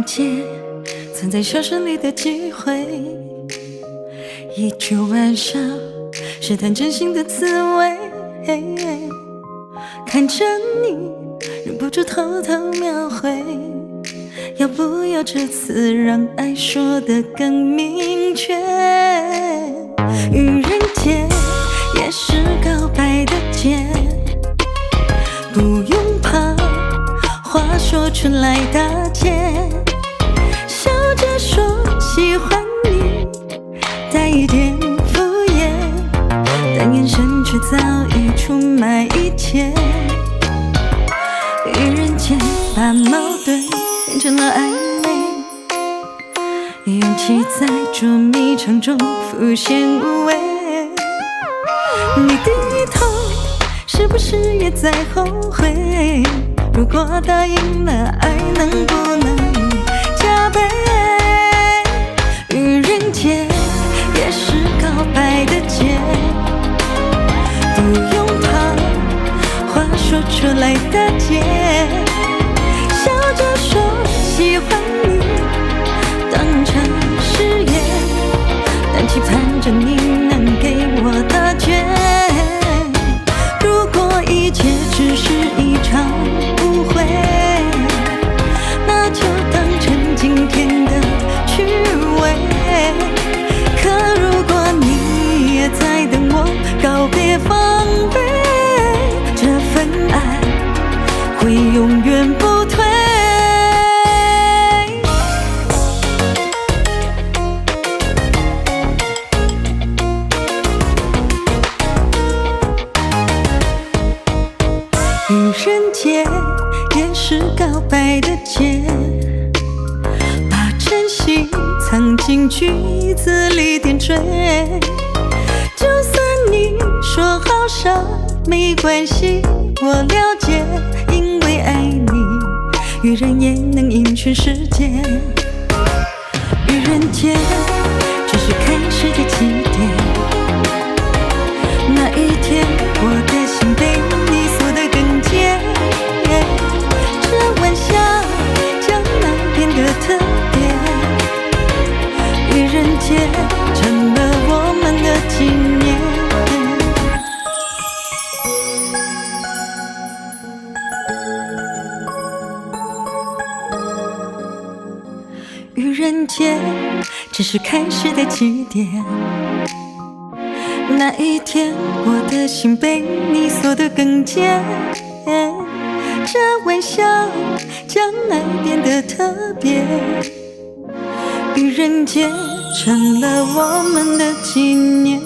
人间存在消失你的机会，一句玩笑试探真心的滋味，看着你忍不住偷偷描绘，要不要这次让爱说得更明确？愚人节也是告白的节，不用怕话说出来打结，笑着说喜欢你，带一点敷衍，但眼神却早已出卖一切。愚人节把矛盾变成了暧昧，勇气在捉迷藏中浮现无味。你低头是不是也在后悔？如果答应了，爱能不能加倍？愚人节也是告白的节，不用怕话说出来打结，笑着说喜欢你当成誓言，但期盼着你能给我答卷。如果一切只是一场误会，那就当成今天的趣味。可如果你也在等我告别防备，这份爱会永远不退。愚人节也是告白的节，把真心藏进句子里点缀。就算你说好傻没关系，我了解，因为爱你，愚人也能赢全世界。愚人节只是开始的起点，那一天我的心被你锁得更坚，这玩笑将来变得特别。愚人节成了我们的纪念。愚人节只是开始的起点，那一天我的心被你锁得更坚，这玩笑将爱变得特别。愚人节成了我们的纪念。